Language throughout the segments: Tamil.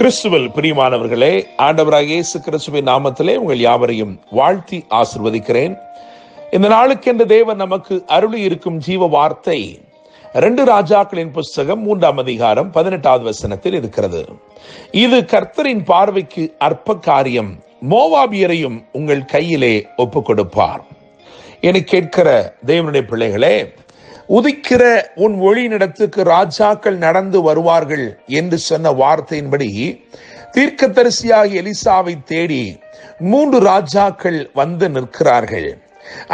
கிறிஸ்துவில் பிரியமானவர்களே, ஆண்டவராகிய இயேசு கிறிஸ்துவின் நாமத்திலே உங்கள் யாவரையும் வாழ்த்தி ஆசீர்வதிக்கிறேன். இந்த நாளுக்கென்று தேவன் நமக்கு அருளி இருக்கும் ஜீவ வார்த்தை 2 ராஜாக்களின் புஸ்தகம் 3ஆம் அதிகாரம் 18வது வசனத்தில் இருக்கிறது. இது கர்த்தரின் பார்வைக்கு அற்ப காரியம், மோவாபியரையும் உங்கள் கையிலே ஒப்புக் கொடுப்பார். என கேட்கிற தேவனுடைய பிள்ளைகளே, உதிக்கிற உன் ஒளியினிடத்துக்கு ராஜாக்கள் நடந்து வருவார்கள் என்று சொன்ன வார்த்தையின்படி தீர்க்கதரிசியாகிய எலிசாவை தேடி 3 ராஜாக்கள் வந்து நிற்கிறார்கள்.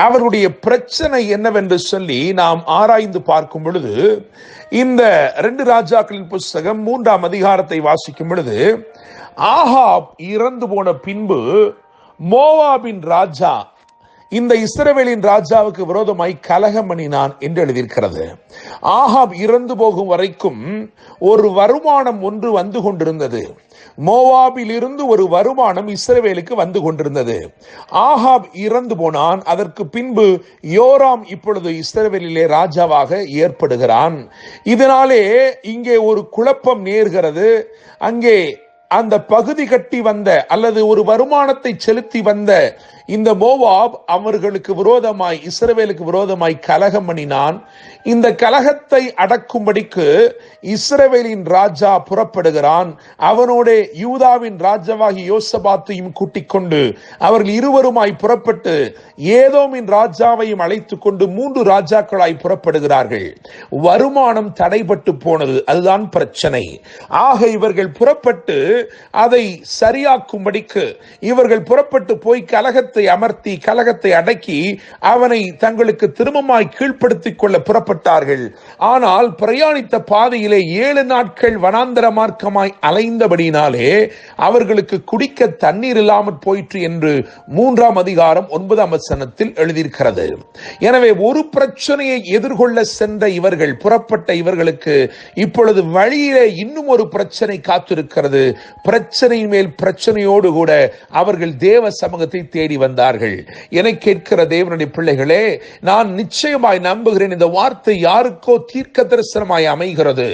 அவருடைய பிரச்சனை என்னவென்று சொல்லி நாம் ஆராய்ந்து பார்க்கும் பொழுது, இந்த 2 ராஜாக்களின் புஸ்தகம் 3ஆம் அதிகாரத்தை வாசிக்கும் பொழுது, ஆகாப் இறந்து போன பின்பு மோவாபின் ராஜா இந்த இஸ்ரவேலின் ராஜாவுக்கு விரோதமாய் கலகம் பண்ணினான் என்று எழுதியிருக்கிறது. ஆகாப் இறந்து போகும் வரைக்கும் ஒரு வருமானம் ஒன்று வந்து கொண்டிருந்தது. மோவாபில் இருந்து ஒரு வருமானம் இஸ்ரவேலுக்கு வந்து கொண்டிருந்தது. ஆகாப் இறந்து போனான். அதற்கு பின்பு யோராம் இப்பொழுது இஸ்ரவேலிலே ராஜாவாக ஏற்படுகிறான். இதனாலே இங்கே ஒரு குழப்பம் நேர்கிறது. அங்கே அந்த பகுதி கட்டி வந்த அல்லது ஒரு வருமானத்தை செலுத்தி வந்த இந்த மோவாப் அவர்களுக்கு விரோதமாய், இஸ்ரவேலுக்கு விரோதமாய் கலகம் பண்ணினான். இந்த கலகத்தை அடக்கும்படிக்கு இஸ்ரவேலின் ராஜா புறப்படுகிறான். அவனோட யூதாவின் ராஜாவாகி யோசபாத்தையும் கூட்டிக் கொண்டு அவர்கள் இருவருமாய் புறப்பட்டு ஏதோமின் ராஜாவையும் அழைத்துக் கொண்டு 3 ராஜாக்களாய் புறப்படுகிறார்கள். வருமானம் தடைபட்டு போனது, அதுதான் பிரச்சனை. ஆக இவர்கள் புறப்பட்டு அதை சரியாக்கும்படிக்கு இவர்கள் புறப்பட்டு போய் கலகத்தை அமர்த்தி, கலகத்தை அடக்கி அவனை தங்களுக்கு திரும்பமாய் கீழ்ப்படுத்திக் கொள்ள புறப்பட்டார்கள். ஆனால் பிரயாணித்த பாதையிலே 7 நாட்கள் வனாந்தர மார்க்கமாய் அலைந்தபடினாலே அவர்களுக்கு குடிக்க தண்ணீர் இல்லாமல் போயிற்று என்று 3ஆம் அதிகாரம் 9ஆம் வசனத்தில் எழுதியிருக்கிறது. எனவே ஒரு பிரச்சனையை எதிர்கொள்ள சென்ற இவர்கள், புறப்பட்ட இவர்களுக்கு இப்பொழுது வழியிலே இன்னும் ஒரு பிரச்சனை காத்திருக்கிறது. பிரச்சனையின் மேல் பிரச்சனையோடு கூட அவர்கள் தேவ சமூகத்தை தேடி வந்தார்கள். என கேட்கிற தேவனுடைய பிள்ளைகளே, நான் நிச்சயமாய் நம்புகிறேன், இந்த வார்த்தை யாருக்கோ தீர்க்க தரிசனமாய் அமைகிறது.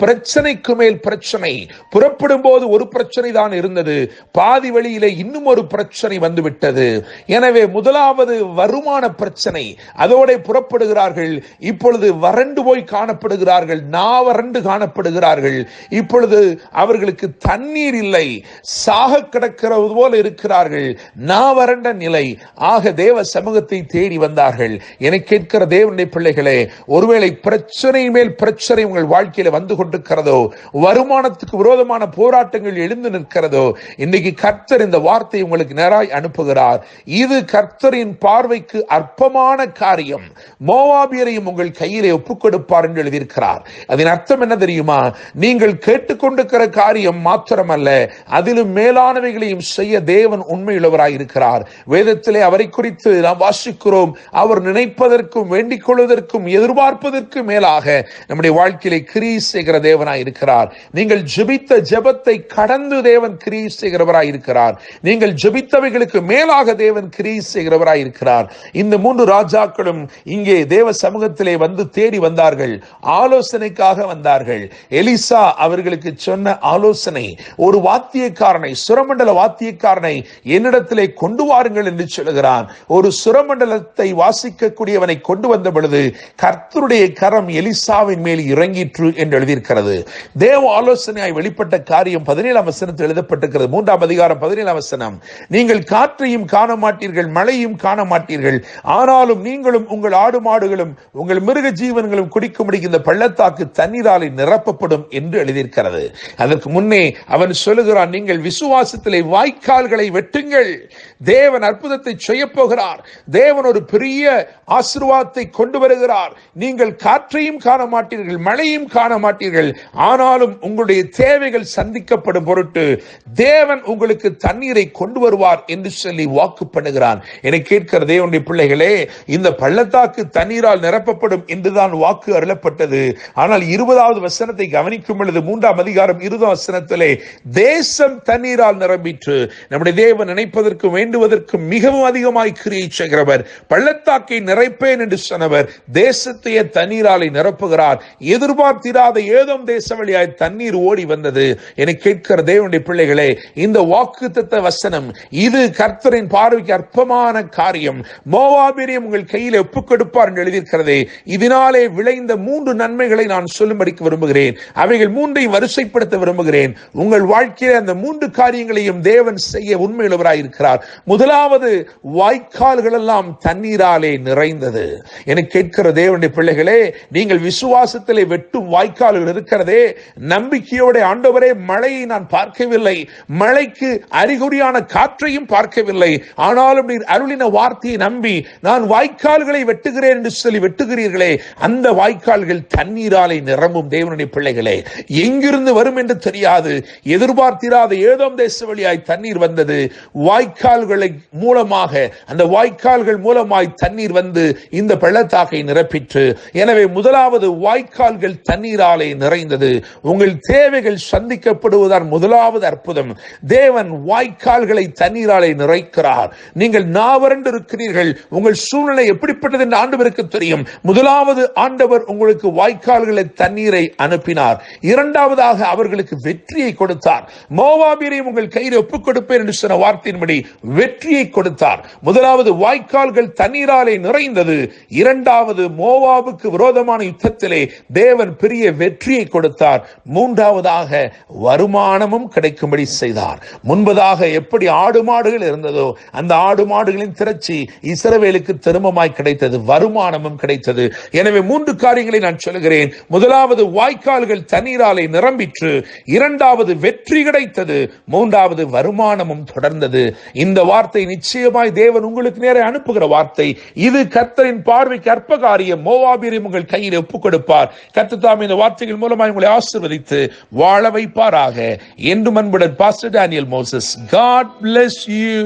பிரச்சனைக்கு மேல் பிரச்சனை. புறப்படும் போது ஒரு பிரச்சனை தான் இருந்தது, பாதி வழியிலே இன்னும் ஒரு பிரச்சனை வந்துவிட்டது. எனவே முதலாவது வருமான பிரச்சனை, அதோட புறப்படுகிறார்கள். இப்பொழுது வறண்டு போய் காணப்படுகிறார்கள், நாவறண்டு காணப்படுகிறார்கள். இப்பொழுது அவர்களுக்கு தண்ணீர் இல்லை, சாக கிடக்கிறது போல இருக்கிறார்கள், நாவறண்ட நிலை. ஆக தேவ சமூகத்தை தேடி வந்தார்கள். என கேட்கிற தேவனுடைய பிள்ளைகளே, ஒருவேளை பிரச்சனை மேல் பிரச்சனை உங்கள் வாழ்க்கையில வந்து கொண்டிருக்கிறதோ, வருமானத்துக்கு விரோதமான போராட்டங்கள் எழுந்து நிற்கிறதோ, இன்னைக்கு கர்த்தர் இந்த வார்த்தையை உங்களுக்கு நேராய் அனுப்புகிறார். இது கர்த்தரின் பார்வைக்கு அற்பமான காரியம், மோவாபியரையும் உங்கள் கையிலே ஒப்புக் கொடுப்பார் என்று எழுதியிருக்கிறார். அதன் அர்த்தம் என்ன தெரியுமா? நீங்கள் கேட்டுக்கொண்டிருக்கிற காரியம் மாத்திரமல்ல, அதிலும் மேலானவைகளையும் செய்ய தேவன் உண்மையுள்ளவராய் இருக்கிறார். வேதத்திலே அவரை குறித்து நாம் வாசிக்கிறோம், அவர் நினைப்பதற்கும் வேண்டிக் கொள்வதற்கும் எதிர்பார்ப்பதற்கு மேலாக நம்முடைய வாழ்க்கையிலே கிரியை செய்கிற தேவனாய் இருக்கிறார். நீங்கள் ஜெபித்த ஜெபத்தை கடந்து தேவன் கிரியை செய்கிறவராய் இருக்கிறார். நீங்கள் ஜெபித்தவைகளுக்கு மேலாக தேவன் கிரியை செய்கிறவராய் இருக்கிறார். இந்த 3 ராஜாக்களும் இங்கே தேவ சமூகத்திலே வந்து தேடி வந்தார்கள், ஆலோசனைக்காக வந்தார்கள். எலிசா அவர்களுக்கு சொன்ன ஆலோசனை, ஒரு வாத்தியக்காரனை, சுரமண்டல வாத்தியக்காரனை என்னிடத்திலே கொண்டு வாருங்கள் என்று சொல்லுகிறான். ஒரு சுரமண்டலத்தை வாசிக்கக்கூடியவனை கொண்டு வந்த பொழுது கர்த்தருடைய கரம் எலிசாவின் மேல் இறங்கிற்று என்று எழுதியிருக்கிறது. தேவ ஆலோசனையாய் வெளிப்பட்ட காரியம் 17ஆம் வசனத்தில் எழுதப்பட்டிருக்கிறது. 3ஆம் அதிகாரம் 17ஆம் வசனம், நீங்கள் காற்றையும் காண மாட்டீர்கள், மழையும் காண மாட்டீர்கள், ஆனாலும் நீங்களும் உங்கள் ஆடு மாடுகளும் உங்கள் மிருக ஜீவன்களும் குடிக்கும்படி இந்த பள்ளத்தாக்கு தண்ணீரால் நிரப்பப்படும் என்று எழுதியிருக்கிறது. அதற்கு முன்னே அவன் சொல்லுகிறான், நீங்கள் விசுவாசத்திலே வாய்க்கால்களை வெட்டுங்கள், தேவன் அற்புதத்தை செய்ய போகிறார், தேவன் ஒரு பெரிய ஆசீர்வாதத்தை கொண்டு வருகிறார். நீங்கள் காற்றையும் காண மாட்டீர்கள், மழையும் காண மாட்டீர்கள், ஆனாலும் உங்களுடைய தேவைகள் சந்திக்கப்படும் பொருட்டு தேவன் உங்களுக்கு தண்ணீரை கொண்டு வருவார் என்று சொல்லி வாக்கு பண்ணுகிறான். என கேட்கிற தேவனுடைய பிள்ளைகளே, இந்த பள்ளத்தாக்கு தண்ணீரால் நிரப்பப்படும் என்றுதான் வாக்கு அருளப்பட்டது. ஆனால் 20வது வசனத்தை கவனிக்கும் பொழுது 3ஆம் அதிகாரம் 20ஆம் வசனத்திலே தேசம் தண்ணீரால் நிரம்பிற்று. நம்முடைய தேவன் நினைப்பதற்கு வேண்டுவதற்கு அளவுக்கு மிகவும் அதிகமாய் கிரியை செய்கிறவர், பள்ளத்தாக்கை நிறைப்பேன் என்று சொன்னவர் தேசத்தையே தண்ணீராலை நிரப்புகிறார். எதிர்பார்த்திராத ஏதோம் தேச வழியாய் தண்ணீர் ஓடி வந்தது. என கேட்கிற தேவனுடைய பிள்ளைகளே, இந்த வாக்குத்தத்த வசனம் இது கர்த்தரின் பார்வைக்கு அற்பமான காரியம். மோவாபியரையும் உங்கள் கையில் ஒப்புக் கொடுப்பார் என்று எழுதியிருக்கிறதே. இதனாலே விளைந்த 3 நன்மைகளை நான் சொல்லும்படிக்கு விரும்புகிறேன். அவைகள் 3ஐ வரிசைப்படுத்த விரும்புகிறேன். உங்கள் வாழ்க்கையில் அந்த 3 காரியங்களையும் தேவன் செய்ய உண்மையுள்ளவராய் இருக்கிறார். முதலாவது, வாய்க்கால்கள் எல்லாம் தண்ணீராலே நிறைந்தது. என கேட்கிற தேவனுடைய பிள்ளைகளே, நீங்கள் விசுவாசத்திலே வெட்டும் வாய்க்கால்கள் இருக்கிறதே, நம்பிக்கையோட ஆண்டவரே மழையை நான் பார்க்கவில்லை, மழைக்கு அறிகுறியான காற்றையும் பார்க்கவில்லை, ஆனாலும் நீர் அருளின வார்த்தையை நம்பி நான் வாய்க்கால்களை வெட்டுகிறேன் என்று சொல்லி வெட்டுகிறீர்களே, அந்த வாய்க்கால்கள் தண்ணீராலே நிரம்பும். தேவனுடைய பிள்ளைகளே, எங்கிருந்து வரும் என்று தெரியாது, எதிர்பார்த்திராத ஏதோம் தேச வழியாய் தண்ணீர் வந்தது. வாய்க்கால்களை மூலமாக, அந்த வாய்க்கால்கள் மூலமாய் தண்ணீர் வந்து இந்த பள்ளத்தாக்கை நிரப்பிற்று. எனவே முதலாவது, வாய்க்கால்கள் தண்ணீராலே நிறைந்தது. உங்கள் தேவைகள் சந்திக்கப்படுவதால் முதலாவது அற்புதம். தேவன் வாய்க்கால்களை தண்ணீராலே நிறைக்கிறார். நீங்கள் நாவறண்டு இருக்கிறீர்கள், உங்கள் சூழ்நிலை எப்படிப்பட்டது என்று ஆண்டவருக்கு தெரியும். முதலாவது, ஆண்டவர் உங்களுக்கு வாய்க்கால்களை தண்ணீரை அனுப்பினார். இரண்டாவதாக, அவர்களுக்கு வெற்றியை கொடுத்தார். மோவாபியரையும் உங்கள் கையில் ஒப்புக் கொடுப்பேன் என்று சொன்ன வார்த்தையின்படி வெற்றியை கொடுத்தார். முதலாவது, வாய்க்கால்கள் தண்ணீராலே நிறைந்தது. இரண்டாவது, மோவாபுக்கு விரோதமான யுத்தத்திலே தேவன் பெரிய வெற்றியை கொடுத்தார். மூன்றாவதாக, வருமானமும் கிடைக்கும்படி செய்தார். முன்பதாக எப்படி ஆடு மாடுகள் இருந்ததோ அந்த ஆடு மாடுகளின் திரட்சி இஸ்ரவேலுக்கு திரும்பமாய் கிடைத்தது, வருமானமும் கிடைத்தது. எனவே 3 காரியங்களை நான் சொல்கிறேன். முதலாவது, வாய்க்கால்கள் தண்ணீராலே நிரம்பிற்று. இரண்டாவது, வெற்றி கிடைத்தது. மூன்றாவது, வருமானமும் தொடர்ந்தது. இந்த வார்த்தை நிச்சயமாய் தேவன் உங்களுக்கு நேரே அனுப்புகிற வார்த்தை. இது கர்த்தரின் பார்வைக்கு அற்ப காரியம். மோவாபியரையும் உங்கள் கையில் ஒப்புக் கொடுப்பார். கர்த்தர் தாமே இந்த வார்த்தைகள் மூலமாய் உங்களை ஆசீர்வதித்து வாழ வைப்பாராக. என்று அன்புடன் pastor Daniel Moses. God bless you.